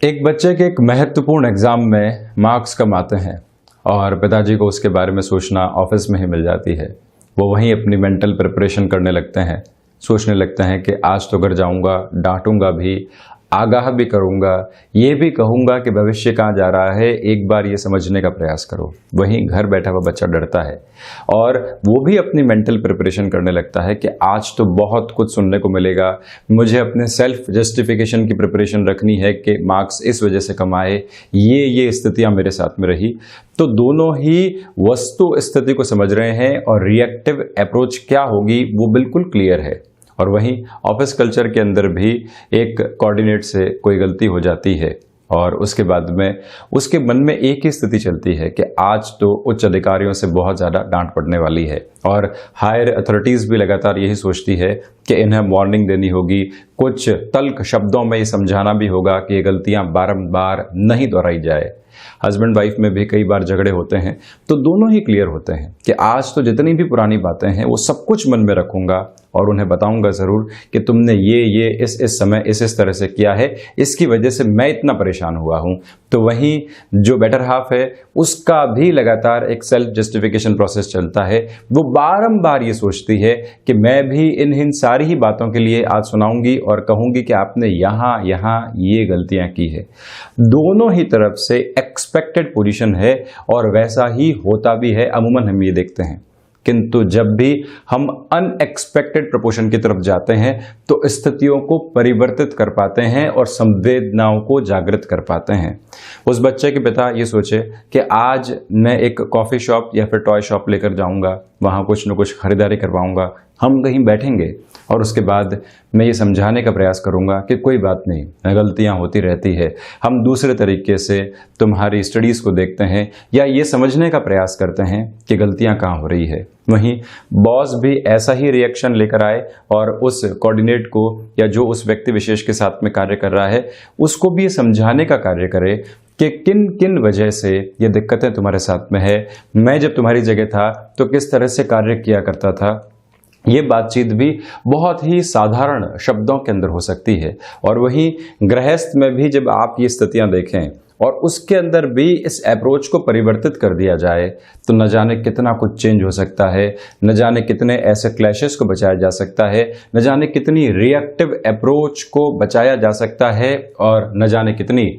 एक बच्चे के एक महत्वपूर्ण एग्जाम में मार्क्स कम आते हैं और पिताजी को उसके बारे में सूचना ऑफिस में ही मिल जाती है। वो वहीं अपनी मेंटल प्रिपरेशन करने लगते हैं, सोचने लगते हैं कि आज तो घर जाऊंगा, डांटूंगा भी, आगाह भी करूंगा, ये भी कहूंगा कि भविष्य कहाँ जा रहा है, एक बार ये समझने का प्रयास करो। वहीं घर बैठा हुआ बच्चा डरता है और वो भी अपनी मेंटल प्रिपरेशन करने लगता है कि आज तो बहुत कुछ सुनने को मिलेगा, मुझे अपने सेल्फ जस्टिफिकेशन की प्रिपरेशन रखनी है कि मार्क्स इस वजह से कम आए, ये स्थितियां मेरे साथ में रही। तो दोनों ही वस्तु स्थिति को समझ रहे हैं और रिएक्टिव अप्रोच क्या होगी वो बिल्कुल क्लियर है। और वहीं ऑफिस कल्चर के अंदर भी एक कोऑर्डिनेट से कोई गलती हो जाती है और उसके बाद में उसके मन में एक ही स्थिति चलती है कि आज तो उच्च अधिकारियों से बहुत ज़्यादा डांट पड़ने वाली है और हायर अथॉरिटीज़ भी लगातार यही सोचती है कि इन्हें वार्निंग देनी होगी, कुछ तल्ख शब्दों में ये समझाना भी होगा कि ये गलतियां बारंबार नहीं दोहराई जाए। हस्बैंड वाइफ में भी कई बार झगड़े होते हैं तो दोनों ही क्लियर होते हैं कि आज तो जितनी भी पुरानी बातें हैं वो सब कुछ मन में रखूंगा और उन्हें बताऊंगा ज़रूर कि तुमने ये इस समय इस तरह से किया है, इसकी वजह से मैं इतना परेशान हुआ हूं। तो वहीं जो बेटर हाफ है उसका भी लगातार एक सेल्फ जस्टिफिकेशन प्रोसेस चलता है। वो बारंबार ये सोचती है कि मैं भी इन सारी ही बातों के लिए आज सुनाऊंगी और कहूंगी कि आपने यहाँ ये गलतियां की है। दोनों ही तरफ से एक्सपेक्टेड पोजीशन है और वैसा ही होता भी है, अमूमन हम ये देखते हैं। किंतु जब भी हम अनएक्सपेक्टेड प्रपोर्शन की तरफ जाते हैं तो स्थितियों को परिवर्तित कर पाते हैं और संवेदनाओं को जागृत कर पाते हैं। उस बच्चे के पिता ये सोचे कि आज मैं एक कॉफ़ी शॉप या फिर टॉय शॉप लेकर जाऊंगा, वहाँ कुछ न कुछ खरीदारी करवाऊंगा, हम कहीं बैठेंगे और उसके बाद मैं ये समझाने का प्रयास करूंगा कि कोई बात नहीं, गलतियां होती रहती है, हम दूसरे तरीके से तुम्हारी स्टडीज़ को देखते हैं या ये समझने का प्रयास करते हैं कि गलतियां कहाँ हो रही है। वहीं बॉस भी ऐसा ही रिएक्शन लेकर आए और उस कोऑर्डिनेट को या जो उस व्यक्ति विशेष के साथ में कार्य कर रहा है उसको भी ये समझाने का कार्य करे कि किन किन वजह से ये दिक्कतें तुम्हारे साथ में है, मैं जब तुम्हारी जगह था तो किस तरह से कार्य किया करता था। ये बातचीत भी बहुत ही साधारण शब्दों के अंदर हो सकती है। और वहीं गृहस्थ में भी जब आप ये स्थितियां देखें और उसके अंदर भी इस अप्रोच को परिवर्तित कर दिया जाए तो न जाने कितना कुछ चेंज हो सकता है, न जाने कितने ऐसे क्लैशेस को बचाया जा सकता है, न जाने कितनी रिएक्टिव अप्रोच को बचाया जा सकता है और न जाने कितनी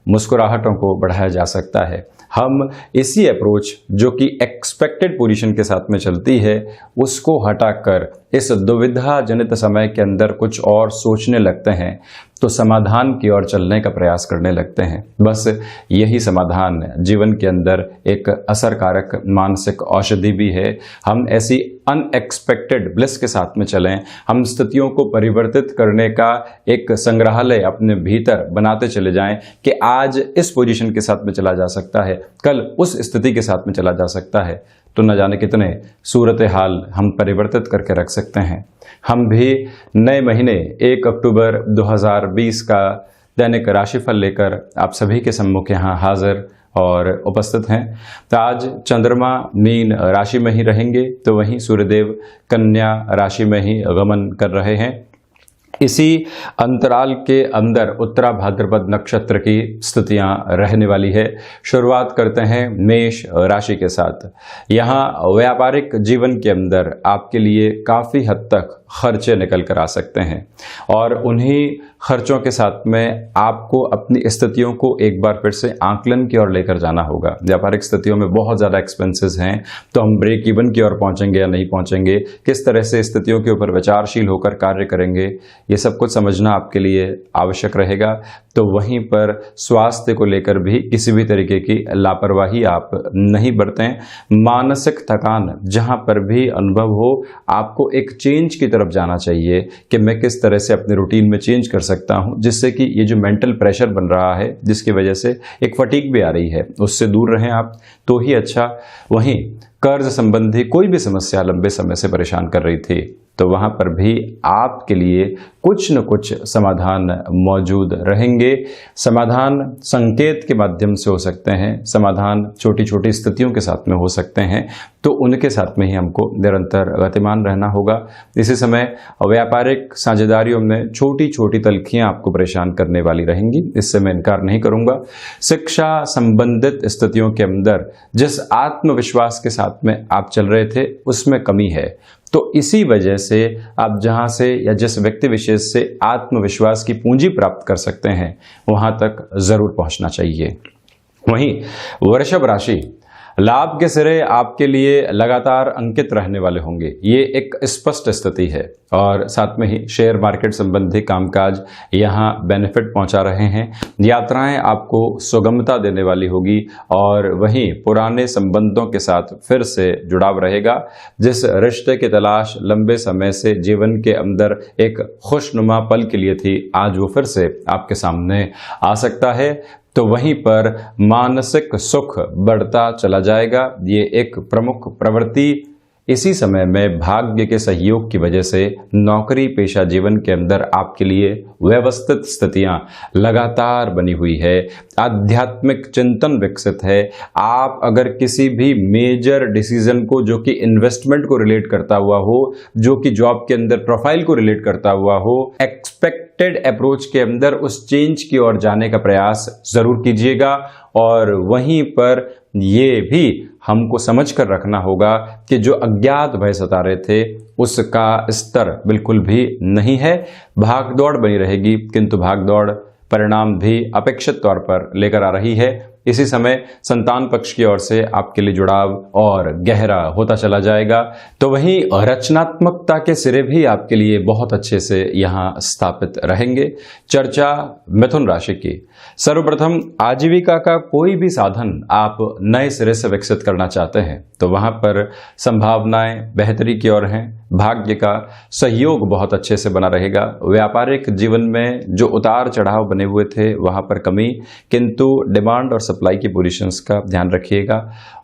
मुस्कुराहटों को बढ़ाया जा सकता है। हम इसी अप्रोच जो कि एक्सपेक्टेड पोजीशन के साथ में चलती है उसको हटाकर इस दुविधा जनित समय के अंदर कुछ और सोचने लगते हैं तो समाधान की ओर चलने का प्रयास करने लगते हैं। बस यही समाधान जीवन के अंदर एक असरकारक मानसिक औषधि भी है। हम ऐसी अनएक्सपेक्टेड ब्लिस के साथ में चलें, हम स्थितियों को परिवर्तित करने का एक संग्रहालय अपने भीतर बनाते चले जाएं कि आज इस पोजीशन के साथ में चला जा सकता है, कल उस स्थिति के साथ में चला जा सकता है। तो न जाने कितने सूरत हाल हम परिवर्तित करके रख सकते हैं। हम भी नए महीने 1 अक्टूबर 2020 का दैनिक राशिफल लेकर आप सभी के सम्मुख यहाँ हाजिर और उपस्थित हैं। तो आज चंद्रमा मीन राशि में ही रहेंगे तो वहीं सूर्यदेव कन्या राशि में ही गमन कर रहे हैं। इसी अंतराल के अंदर उत्तरा भाद्रपद नक्षत्र की स्थितियां रहने वाली है। शुरुआत करते हैं मेष राशि के साथ। यहाँ व्यापारिक जीवन के अंदर आपके लिए काफ़ी हद तक खर्चे निकल कर आ सकते हैं और उन्हीं खर्चों के साथ में आपको अपनी स्थितियों को एक बार फिर से आंकलन की ओर लेकर जाना होगा। व्यापारिक स्थितियों में बहुत ज़्यादा एक्सपेंसेस हैं तो हम ब्रेक इवन की ओर पहुंचेंगे या नहीं पहुंचेंगे, किस तरह से स्थितियों के ऊपर विचारशील होकर कार्य करेंगे, ये सब कुछ समझना आपके लिए आवश्यक रहेगा। तो वहीं पर स्वास्थ्य को लेकर भी किसी भी तरीके की लापरवाही आप नहीं बरतें। मानसिक थकान जहां पर भी अनुभव हो आपको एक चेंज की तरफ जाना चाहिए कि मैं किस तरह से अपने रूटीन में चेंज कर सकता हूं जिससे कि ये जो मेंटल प्रेशर बन रहा है जिसकी वजह से एक फटीग भी आ रही है उससे दूर रहें आप तो ही अच्छा। वहीं कर्ज संबंधी कोई भी समस्या लंबे समय से परेशान कर रही थी तो वहां पर भी आपके लिए कुछ न कुछ समाधान मौजूद रहेंगे। समाधान संकेत के माध्यम से हो सकते हैं, समाधान छोटी छोटी स्थितियों के साथ में हो सकते हैं, तो उनके साथ में ही हमको निरंतर गतिमान रहना होगा। इसी समय व्यापारिक साझेदारियों में छोटी छोटी तल्खियां आपको परेशान करने वाली रहेंगी, इससे मैं इनकार नहीं करूंगा। शिक्षा संबंधित स्थितियों के अंदर जिस आत्मविश्वास के साथ में आप चल रहे थे उसमें कमी है, तो इसी वजह से आप जहां से या जिस व्यक्ति विशेष से आत्मविश्वास की पूंजी प्राप्त कर सकते हैं वहां तक जरूर पहुंचना चाहिए। वहीं वृषभ राशि, लाभ के सिरे आपके लिए लगातार अंकित रहने वाले होंगे, ये एक स्पष्ट स्थिति है। और साथ में ही शेयर मार्केट संबंधी कामकाज यहाँ बेनिफिट पहुंचा रहे हैं। यात्राएं आपको सुगमता देने वाली होगी और वहीं पुराने संबंधों के साथ फिर से जुड़ाव रहेगा। जिस रिश्ते की तलाश लंबे समय से जीवन के अंदर एक खुशनुमा पल के लिए थी, आज वो फिर से आपके सामने आ सकता है। तो वहीं पर मानसिक सुख बढ़ता चला जाएगा, ये एक प्रमुख प्रवृत्ति इसी समय में भाग्य के सहयोग की वजह से नौकरी पेशा जीवन के अंदर आपके लिए व्यवस्थित स्थितियां लगातार बनी हुई है। आध्यात्मिक चिंतन विकसित है। आप अगर किसी भी मेजर डिसीजन को जो कि इन्वेस्टमेंट को रिलेट करता हुआ हो, जो कि जॉब के अंदर प्रोफाइल को रिलेट करता हुआ हो, एक्सपेक्टेड अप्रोच के अंदर उस चेंज की ओर जाने का प्रयास जरूर कीजिएगा। और वहीं पर ये भी हमको समझ कर रखना होगा कि जो अज्ञात भय सता रहे थे उसका स्तर बिल्कुल भी नहीं है। भागदौड़ बनी रहेगी, किंतु भागदौड़ परिणाम भी अपेक्षित तौर पर लेकर आ रही है। इसी समय संतान पक्ष की ओर से आपके लिए जुड़ाव और गहरा होता चला जाएगा। तो वहीं रचनात्मकता के सिरे भी आपके लिए बहुत अच्छे से यहाँ स्थापित रहेंगे। चर्चा मिथुन राशि की, सर्वप्रथम आजीविका का कोई भी साधन आप नए सिरे से विकसित करना चाहते हैं तो वहां पर संभावनाएं बेहतरी की ओर हैं। भाग्य का सहयोग बहुत अच्छे से बना रहेगा। व्यापारिक जीवन में जो उतार चढ़ाव बने हुए थे वहां पर कमी, किंतु डिमांड और सप्लाई की पोजीशंस का ध्यान रखिएगा।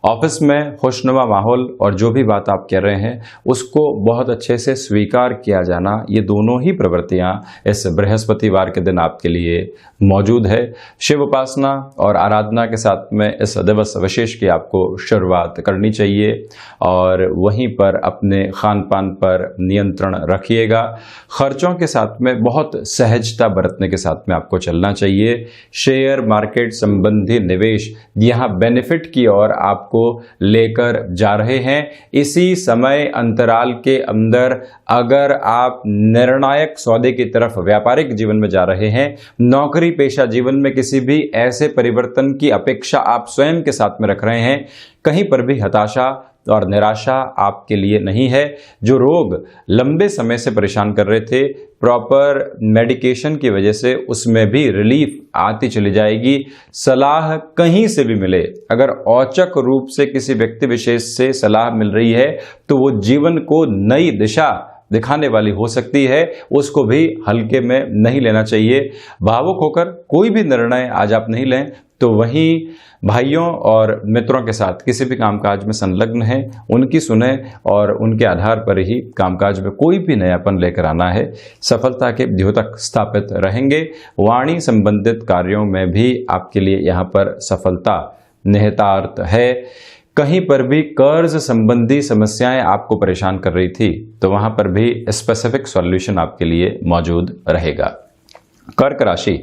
ऑफिस में खुशनुमा माहौल और जो भी बात आप कह रहे हैं उसको बहुत अच्छे से स्वीकार किया जाना, ये दोनों ही प्रवृत्तियां इस बृहस्पतिवार के दिन आपके लिए मौजूद है। शिव उपासना और आराधना के साथ में इस दिवस विशेष की आपको शुरुआत करनी चाहिए और वहीं पर अपने खान पान पर नियंत्रण रखिएगा। खर्चों के साथ में बहुत सहजता बरतने के साथ में आपको चलना चाहिए। शेयर मार्केट संबंधी निवेश यहाँ बेनिफिट की ओर आपको लेकर जा रहे हैं। इसी समय अंतराल के अंदर अगर आप निर्णायक सौदे की तरफ व्यापारिक जीवन में जा रहे हैं, नौकरी पेशा जीवन में किसी भी ऐसे परिवर्तन की अपेक्षा आप स्वयं के साथ में रख रहे हैं, कहीं पर भी हताशा और निराशा आपके लिए नहीं है। जो रोग लंबे समय से परेशान कर रहे थे, प्रॉपर मेडिकेशन की वजह से उसमें भी रिलीफ आती चली जाएगी। सलाह कहीं से भी मिले, अगर औचक रूप से किसी व्यक्ति विशेष से सलाह मिल रही है तो वो जीवन को नई दिशा दिखाने वाली हो सकती है, उसको भी हल्के में नहीं लेना चाहिए। भावुक होकर कोई भी निर्णय आज आप नहीं लें। तो वहीं भाइयों और मित्रों के साथ किसी भी कामकाज में संलग्न हैं, उनकी सुने और उनके आधार पर ही कामकाज में कोई भी नयापन लेकर आना है। सफलता के द्योतक स्थापित रहेंगे। वाणी संबंधित कार्यों में भी आपके लिए यहाँ पर सफलता निहितार्थ है। कहीं पर भी कर्ज संबंधी समस्याएं आपको परेशान कर रही थी तो वहां पर भी स्पेसिफिक सॉल्यूशन आपके लिए मौजूद रहेगा। कर्क राशि,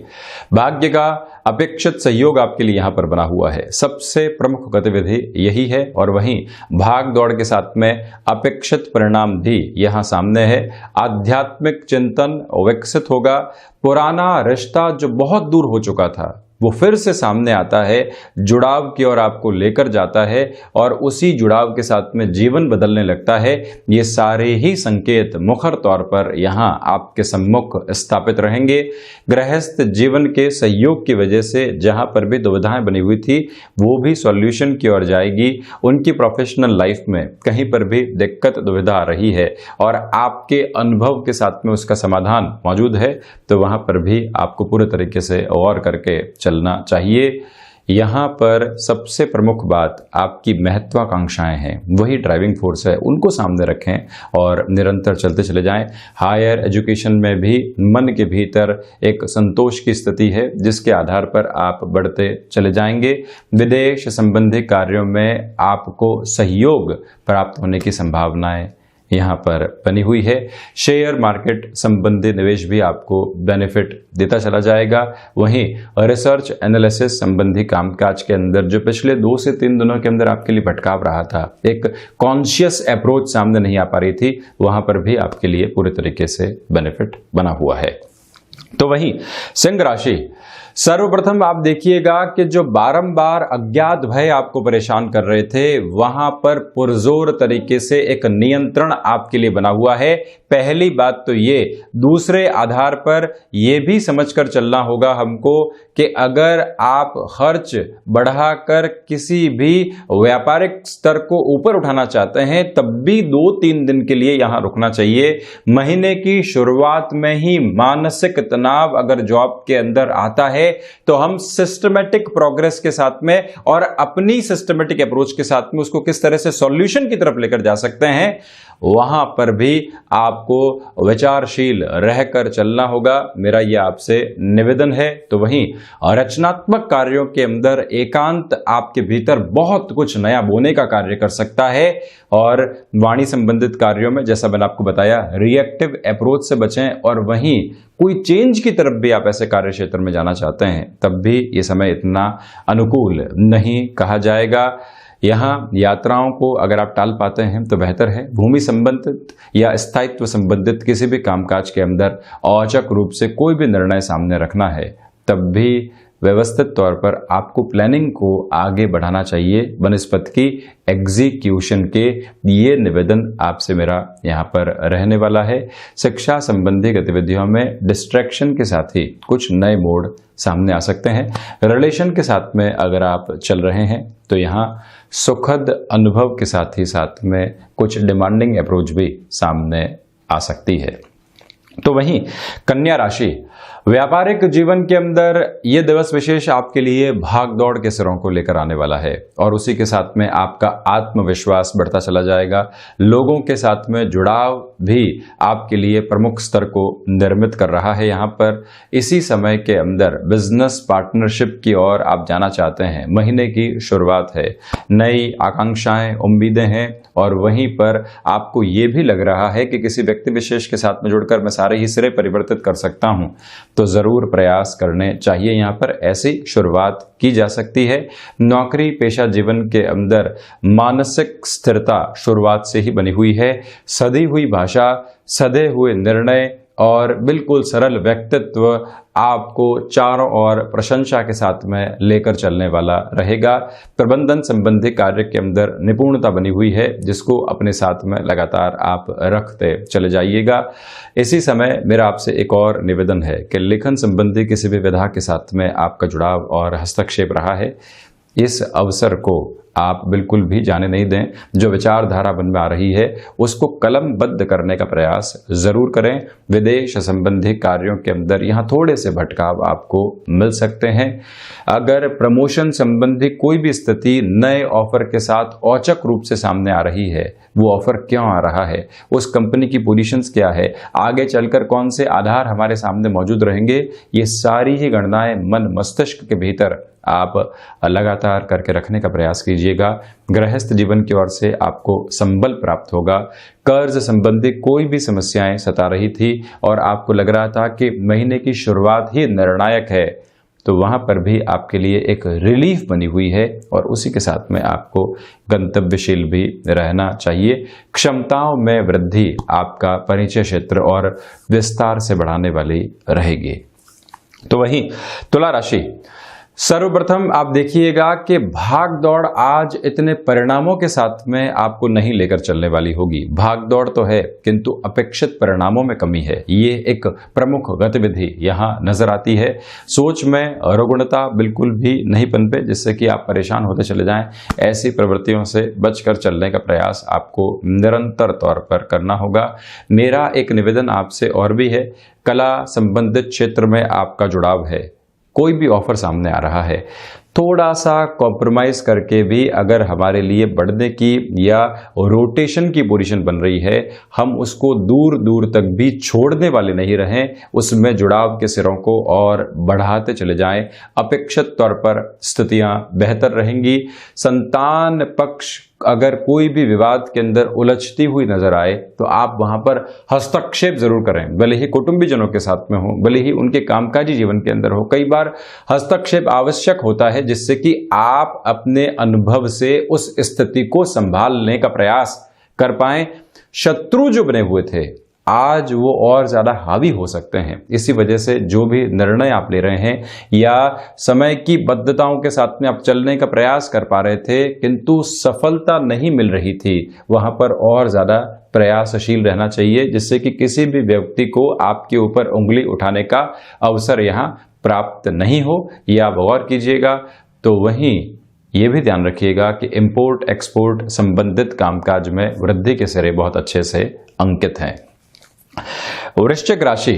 भाग्य का अपेक्षित सहयोग आपके लिए यहां पर बना हुआ है। सबसे प्रमुख गतिविधि यही है और वहीं भाग दौड़ के साथ में अपेक्षित परिणाम भी यहां सामने है। आध्यात्मिक चिंतन विकसित होगा। पुराना रिश्ता जो बहुत दूर हो चुका था वो फिर से सामने आता है, जुड़ाव की ओर आपको लेकर जाता है और उसी जुड़ाव के साथ में जीवन बदलने लगता है। ये सारे ही संकेत मुखर तौर पर यहाँ आपके सम्मुख स्थापित रहेंगे। गृहस्थ जीवन के सहयोग की वजह से जहाँ पर भी दुविधाएं बनी हुई थी वो भी सॉल्यूशन की ओर जाएगी। उनकी प्रोफेशनल लाइफ में कहीं पर भी दिक्कत दुविधा आ रही है और आपके अनुभव के साथ में उसका समाधान मौजूद है तो वहाँ पर भी आपको पूरे तरीके से गौर करके चलना चाहिए। यहाँ पर सबसे प्रमुख बात आपकी महत्वाकांक्षाएं हैं, वही ड्राइविंग फोर्स है, उनको सामने रखें और निरंतर चलते चले जाएं। हायर एजुकेशन में भी मन के भीतर एक संतोष की स्थिति है जिसके आधार पर आप बढ़ते चले जाएंगे। विदेश संबंधी कार्यों में आपको सहयोग प्राप्त होने की संभावनाएं यहाँ पर बनी हुई है। शेयर मार्केट संबंधी निवेश भी आपको बेनिफिट देता चला जाएगा। वहीं रिसर्च एनालिसिस संबंधी कामकाज के अंदर जो पिछले 2 से 3 दिनों के अंदर आपके लिए भटकाव रहा था, एक कॉन्शियस अप्रोच सामने नहीं आ पा रही थी, वहां पर भी आपके लिए पूरे तरीके से बेनिफिट बना हुआ है। तो वहीं सिंह राशि, सर्वप्रथम आप देखिएगा कि जो बारंबार अज्ञात भय आपको परेशान कर रहे थे, वहां पर पुरजोर तरीके से एक नियंत्रण आपके लिए बना हुआ है। पहली बात तो ये, दूसरे आधार पर यह भी समझकर चलना होगा हमको कि अगर आप खर्च बढ़ाकर किसी भी व्यापारिक स्तर को ऊपर उठाना चाहते हैं, तब भी 2-3 दिन के लिए यहां रुकना चाहिए। महीने की शुरुआत में ही मानसिक तनाव अगर जॉब के अंदर आता है तो हम सिस्टमेटिक प्रोग्रेस के साथ में और अपनी सिस्टमेटिक अप्रोच के साथ में उसको किस तरह से सॉल्यूशन की तरफ लेकर जा सकते हैं, वहां पर भी आपको विचारशील रहकर चलना होगा। मेरा यह आपसे निवेदन है। तो वहीं रचनात्मक कार्यों के अंदर एकांत आपके भीतर बहुत कुछ नया बोने का कार्य कर सकता है। और वाणी संबंधित कार्यों में जैसा मैंने आपको बताया, रिएक्टिव अप्रोच से बचें। और वहीं कोई चेंज की तरफ भी आप ऐसे कार्य क्षेत्र में जाना चाहते हैं, तब भी ये समय इतना अनुकूल नहीं कहा जाएगा। यहाँ यात्राओं को अगर आप टाल पाते हैं तो बेहतर है। भूमि संबंधित या स्थायित्व संबंधित किसी भी कामकाज के अंदर औचक रूप से कोई भी निर्णय सामने रखना है, तब भी व्यवस्थित तौर पर आपको प्लानिंग को आगे बढ़ाना चाहिए बनस्पत की एग्जीक्यूशन के। ये निवेदन आपसे मेरा यहाँ पर रहने वाला है। शिक्षा संबंधी गतिविधियों में डिस्ट्रैक्शन के साथ ही कुछ नए मोड़ सामने आ सकते हैं। रिलेशन के साथ में अगर आप चल रहे हैं तो यहाँ सुखद अनुभव के साथ में कुछ डिमांडिंग अप्रोच भी सामने आ सकती है। तो वहीं कन्या राशि, व्यापारिक जीवन के अंदर यह दिवस विशेष आपके लिए भाग दौड़ के सिरों को लेकर आने वाला है और उसी के साथ में आपका आत्मविश्वास बढ़ता चला जाएगा। लोगों के साथ में जुड़ाव भी आपके लिए प्रमुख स्तर को निर्मित कर रहा है। यहाँ पर इसी समय के अंदर बिजनेस पार्टनरशिप की ओर आप जाना चाहते हैं। महीने की शुरुआत है, नई आकांक्षाएं, उम्मीदें हैं और वहीं पर आपको ये भी लग रहा है कि किसी व्यक्ति विशेष के साथ में जुड़कर मैं सारे ही सिरे परिवर्तित कर सकता हूं, तो जरूर प्रयास करने चाहिए। यहाँ पर ऐसी शुरुआत की जा सकती है। नौकरी पेशा जीवन के अंदर मानसिक स्थिरता शुरुआत से ही बनी हुई है। सधी हुई भाषा, सधे हुए निर्णय और बिल्कुल सरल व्यक्तित्व आपको चारों ओर प्रशंसा के साथ में लेकर चलने वाला रहेगा। प्रबंधन संबंधी कार्य के अंदर निपुणता बनी हुई है, जिसको अपने साथ में लगातार आप रखते चले जाइएगा। इसी समय मेरा आपसे एक और निवेदन है कि लेखन संबंधी किसी भी विधा के साथ में आपका जुड़ाव और हस्तक्षेप रहा है, इस अवसर को आप बिल्कुल भी जाने नहीं दें। जो विचारधारा मन में आ रही है उसको कलमबद्ध करने का प्रयास जरूर करें। विदेश संबंधी कार्यों के अंदर यहाँ थोड़े से भटकाव आपको मिल सकते हैं। अगर प्रमोशन संबंधी कोई भी स्थिति नए ऑफर के साथ औचक रूप से सामने आ रही है, वो ऑफर क्यों आ रहा है, उस कंपनी की पोजीशंस क्या है, आगे चलकर कौन से आधार हमारे सामने मौजूद रहेंगे, ये सारी ही गणनाएं मन मस्तिष्क के भीतर आप लगातार करके रखने का प्रयास कीजिएगा। गृहस्थ जीवन की ओर से आपको संबल प्राप्त होगा। कर्ज संबंधी कोई भी समस्याएं सता रही थी और आपको लग रहा था कि महीने की शुरुआत ही निर्णायक है, तो वहां पर भी आपके लिए एक रिलीफ बनी हुई है और उसी के साथ में आपको गंतव्यशील भी रहना चाहिए। क्षमताओं में वृद्धि आपका परिचय क्षेत्र और विस्तार से बढ़ाने वाली रहेगी। तो वहीं तुला राशि, सर्वप्रथम आप देखिएगा कि भाग दौड़ आज इतने परिणामों के साथ में आपको नहीं लेकर चलने वाली होगी। भाग दौड़ तो है किंतु अपेक्षित परिणामों में कमी है, ये एक प्रमुख गतिविधि यहाँ नजर आती है। सोच में रुग्णता बिल्कुल भी नहीं पनपे जिससे कि आप परेशान होते चले जाएं। ऐसी प्रवृत्तियों से बचकर चलने का प्रयास आपको निरंतर तौर पर करना होगा। मेरा एक निवेदन आपसे और भी है, कला संबंधित क्षेत्र में आपका जुड़ाव है, कोई भी ऑफर सामने आ रहा है थोड़ा सा कॉम्प्रोमाइज करके भी अगर हमारे लिए बढ़ने की या रोटेशन की पोजीशन बन रही है, हम उसको दूर दूर तक भी छोड़ने वाले नहीं रहें, उसमें जुड़ाव के सिरों को और बढ़ाते चले जाएं। अपेक्षित तौर पर स्थितियां बेहतर रहेंगी। संतान पक्ष अगर कोई भी विवाद के अंदर उलझती हुई नजर आए तो आप वहां पर हस्तक्षेप जरूर करें, भले ही कुटुंबीजनों के साथ में हो, भले ही उनके कामकाजी जीवन के अंदर हो। कई बार हस्तक्षेप आवश्यक होता है जिससे कि आप अपने अनुभव से उस स्थिति को संभालने का प्रयास कर पाएं। शत्रु जो बने हुए थे आज वो और ज्यादा हावी हो सकते हैं। इसी वजह से जो भी निर्णय आप ले रहे हैं या समय की बद्धताओं के साथ में आप चलने का प्रयास कर पा रहे थे किंतु सफलता नहीं मिल रही थी, वहां पर और ज्यादा प्रयासशील रहना चाहिए जिससे कि किसी भी व्यक्ति को आपके ऊपर उंगली उठाने का अवसर यहां प्राप्त नहीं हो। यह आप गौर कीजिएगा। तो वहीं ये भी ध्यान रखिएगा कि इंपोर्ट एक्सपोर्ट संबंधित कामकाज में वृद्धि के सिरे बहुत अच्छे से अंकित हैं। वृश्चिक राशि,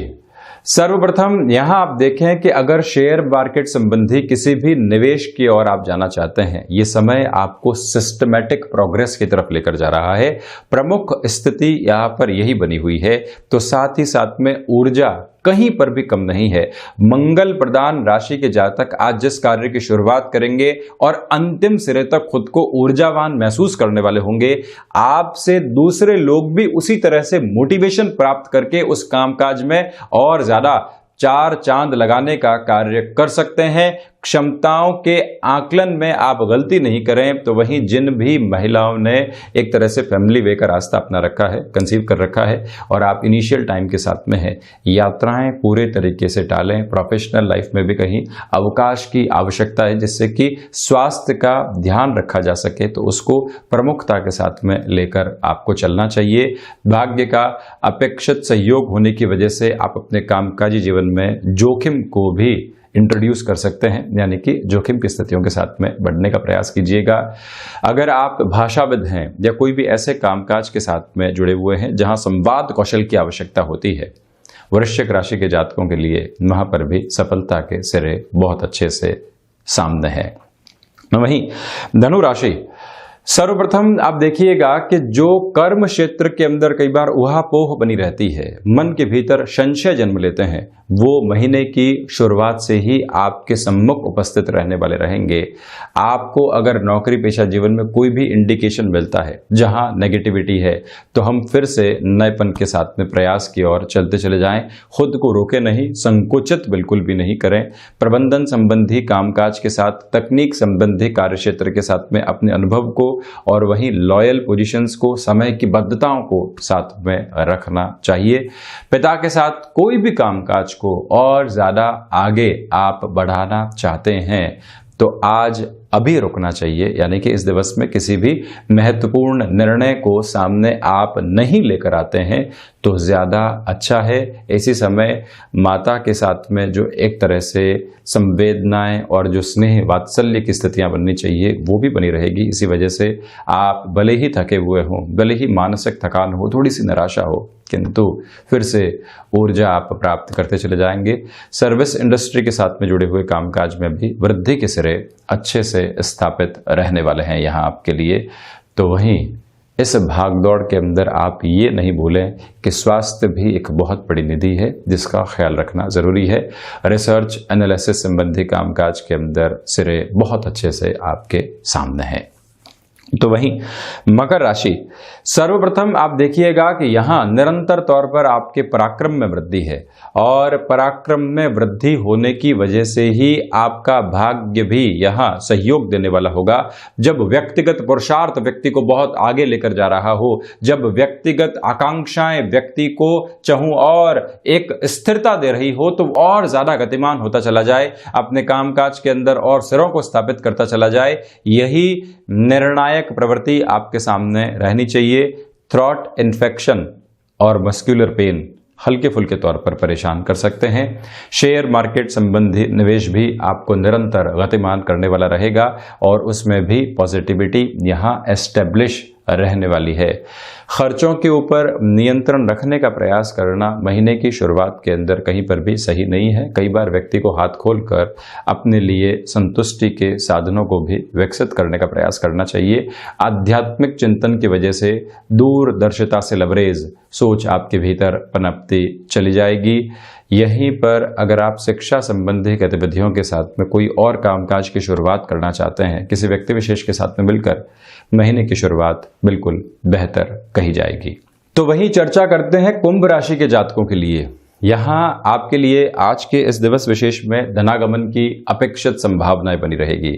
सर्वप्रथम यहां आप देखें कि अगर शेयर मार्केट संबंधी किसी भी निवेश की ओर आप जाना चाहते हैं, ये समय आपको सिस्टमैटिक प्रोग्रेस की तरफ लेकर जा रहा है। प्रमुख स्थिति यहां पर यही बनी हुई है। तो साथ ही साथ में ऊर्जा कहीं पर भी कम नहीं है। मंगल प्रदान राशि के जातक आज जिस कार्य की शुरुआत करेंगे और अंतिम सिरे तक खुद को ऊर्जावान महसूस करने वाले होंगे। आपसे दूसरे लोग भी उसी तरह से मोटिवेशन प्राप्त करके उस कामकाज में और ज्यादा चार चांद लगाने का कार्य कर सकते हैं। क्षमताओं के आकलन में आप गलती नहीं करें। तो वहीं जिन भी महिलाओं ने एक तरह से फैमिली वे का रास्ता अपना रखा है, कंसीव कर रखा है और आप इनिशियल टाइम के साथ में है, यात्राएं पूरे तरीके से टालें। प्रोफेशनल लाइफ में भी कहीं अवकाश की आवश्यकता है जिससे कि स्वास्थ्य का ध्यान रखा जा सके, तो उसको प्रमुखता के साथ में लेकर आपको चलना चाहिए। भाग्य का अपेक्षित सहयोग होने की वजह से आप अपने कामकाजी जीवन में जोखिम को भी इंट्रोड्यूस कर सकते हैं, यानी कि जोखिम की स्थितियों के साथ में बढ़ने का प्रयास कीजिएगा। अगर आप भाषाविद हैं या कोई भी ऐसे कामकाज के साथ में जुड़े हुए हैं जहां संवाद कौशल की आवश्यकता होती है, वृश्चिक राशि के जातकों के लिए वहां पर भी सफलता के सिरे बहुत अच्छे से सामने हैं। वहीं धनु राशि, सर्वप्रथम आप देखिएगा कि जो कर्म क्षेत्र के अंदर कई बार उहापोह बनी रहती है, मन के भीतर संशय जन्म लेते हैं, वो महीने की शुरुआत से ही आपके सम्मुख उपस्थित रहने वाले रहेंगे। आपको अगर नौकरी पेशा जीवन में कोई भी इंडिकेशन मिलता है जहां नेगेटिविटी है, तो हम फिर से नएपन के साथ में प्रयास की ओर चलते चले जाएं। खुद को रोके नहीं, संकुचित बिल्कुल भी नहीं करें। प्रबंधन संबंधी कामकाज के साथ, तकनीक संबंधी कार्य क्षेत्र के साथ में अपने अनुभव को और वहीं लॉयल पोजीशंस को, समय की बद्धताओं को साथ में रखना चाहिए। पिता के साथ कोई भी कामकाज को और ज्यादा आगे आप बढ़ाना चाहते हैं तो आज अभी रुकना चाहिए, यानी कि इस दिवस में किसी भी महत्वपूर्ण निर्णय को सामने आप नहीं लेकर आते हैं तो ज्यादा अच्छा है। इसी समय माता के साथ में जो एक तरह से संवेदनाएं और जो स्नेह वात्सल्य की स्थितियां बननी चाहिए वो भी बनी रहेगी। इसी वजह से आप भले ही थके हुए हों, भले ही मानसिक थकान हो, थोड़ी सी निराशा हो, किंतु फिर से ऊर्जा आप प्राप्त करते चले जाएंगे। सर्विस इंडस्ट्री के साथ में जुड़े हुए कामकाज में भी वृद्धि के सिरे अच्छे से स्थापित रहने वाले हैं यहाँ आपके लिए। तो वहीं इस भागदौड़ के अंदर आप ये नहीं भूलें कि स्वास्थ्य भी एक बहुत बड़ी निधि है जिसका ख्याल रखना जरूरी है। रिसर्च एनालिसिस संबंधी कामकाज के अंदर सिरे बहुत अच्छे से आपके सामने हैं। तो वहीं मकर राशि, सर्वप्रथम आप देखिएगा कि यहां निरंतर तौर पर आपके पराक्रम में वृद्धि है और पराक्रम में वृद्धि होने की वजह से ही आपका भाग्य भी यहां सहयोग देने वाला होगा। जब व्यक्तिगत पुरुषार्थ व्यक्ति को बहुत आगे लेकर जा रहा हो, जब व्यक्तिगत आकांक्षाएं व्यक्ति को चाहूं और एक स्थिरता दे रही हो, तो और ज्यादा गतिमान होता चला जाए, अपने कामकाज के अंदर और सिरों को स्थापित करता चला जाए। यही निर्णायक प्रवृत्ति आपके सामने रहनी चाहिए। थ्रॉट इन्फेक्शन और मस्कुलर पेन हल्के फुल्के तौर पर परेशान कर सकते हैं। शेयर मार्केट संबंधी निवेश भी आपको निरंतर गतिमान करने वाला रहेगा और उसमें भी पॉजिटिविटी यहां एस्टेब्लिश रहने वाली है। खर्चों के ऊपर नियंत्रण रखने का प्रयास करना महीने की शुरुआत के अंदर कहीं पर भी सही नहीं है। कई बार व्यक्ति को हाथ खोलकर अपने लिए संतुष्टि के साधनों को भी विकसित करने का प्रयास करना चाहिए। आध्यात्मिक चिंतन की वजह से दूरदर्शिता से लबरेज सोच आपके भीतर पनपती चली जाएगी। यहीं पर अगर आप शिक्षा संबंधी गतिविधियों के साथ में कोई और कामकाज की शुरुआत करना चाहते हैं, किसी व्यक्ति विशेष के साथ में मिलकर, महीने की शुरुआत बिल्कुल बेहतर कही जाएगी। तो वही चर्चा करते हैं कुंभ राशि के जातकों के लिए। यहाँ आपके लिए आज के इस दिवस विशेष में धनागमन की अपेक्षित संभावनाएं बनी रहेगी।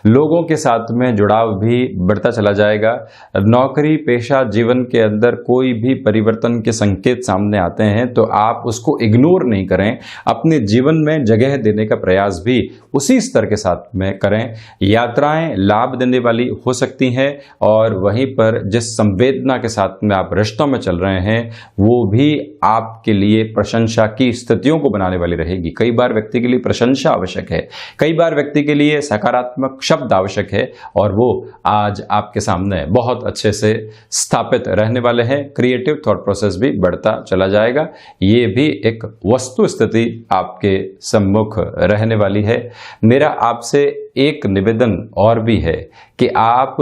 लोगों के साथ में जुड़ाव भी बढ़ता चला जाएगा। नौकरी पेशा जीवन के अंदर कोई भी परिवर्तन के संकेत सामने आते हैं तो आप उसको इग्नोर नहीं करें, अपने जीवन में जगह देने का प्रयास भी उसी स्तर के साथ में करें। यात्राएं लाभ देने वाली हो सकती हैं और वहीं पर जिस संवेदना के साथ में आप रिश्तों में चल रहे हैं वो भी आपके लिए प्रशंसा की स्थितियों को बनाने वाली रहेगी। कई बार व्यक्ति के लिए प्रशंसा आवश्यक है, कई बार व्यक्ति के लिए सकारात्मक शब्द आवश्यक है और वो आज आपके सामने बहुत अच्छे से स्थापित रहने वाले हैं। क्रिएटिव थॉट प्रोसेस भी बढ़ता चला जाएगा। ये भी एक वस्तु स्थिति आपके सम्मुख रहने वाली है। मेरा आपसे एक निवेदन और भी है कि आप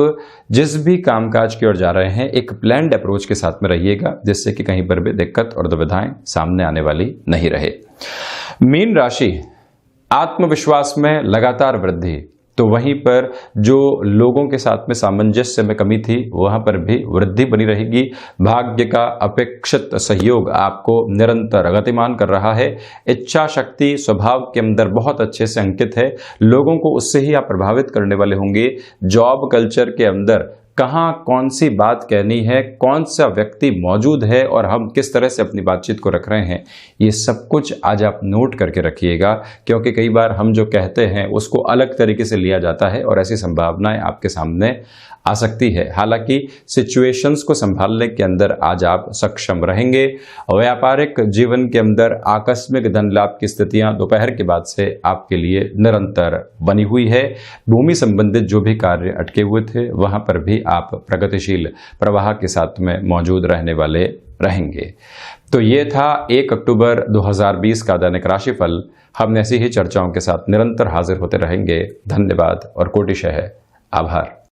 जिस भी कामकाज की ओर जा रहे हैं एक प्लान्ड अप्रोच के साथ में रहिएगा, जिससे कि कहीं पर भी दिक्कत और दुविधाएं सामने आने वाली नहीं रहे। मीन राशि, आत्मविश्वास में लगातार वृद्धि। तो वहीं पर जो लोगों के साथ में सामंजस्य में कमी थी वहां पर भी वृद्धि बनी रहेगी। भाग्य का अपेक्षित सहयोग आपको निरंतर गतिमान कर रहा है। इच्छा शक्ति स्वभाव के अंदर बहुत अच्छे से अंकित है। लोगों को उससे ही आप प्रभावित करने वाले होंगे। जॉब कल्चर के अंदर कहाँ कौन सी बात कहनी है, कौन सा व्यक्ति मौजूद है और हम किस तरह से अपनी बातचीत को रख रहे हैं, ये सब कुछ आज आप नोट करके रखिएगा, क्योंकि कई बार हम जो कहते हैं उसको अलग तरीके से लिया जाता है और ऐसी संभावनाएं आपके सामने आ सकती है। हालांकि सिचुएशंस को संभालने के अंदर आज आप सक्षम रहेंगे। व्यापारिक जीवन के अंदर आकस्मिक धन लाभ की स्थितियां दोपहर के बाद से आपके लिए निरंतर बनी हुई है। भूमि संबंधित जो भी कार्य अटके हुए थे वहां पर भी आप प्रगतिशील प्रवाह के साथ में मौजूद रहने वाले रहेंगे। तो ये था 1 अक्टूबर 2020 का दैनिक राशिफल। हम ऐसी ही चर्चाओं के साथ निरंतर हाजिर होते रहेंगे। धन्यवाद और कोटिशः आभार।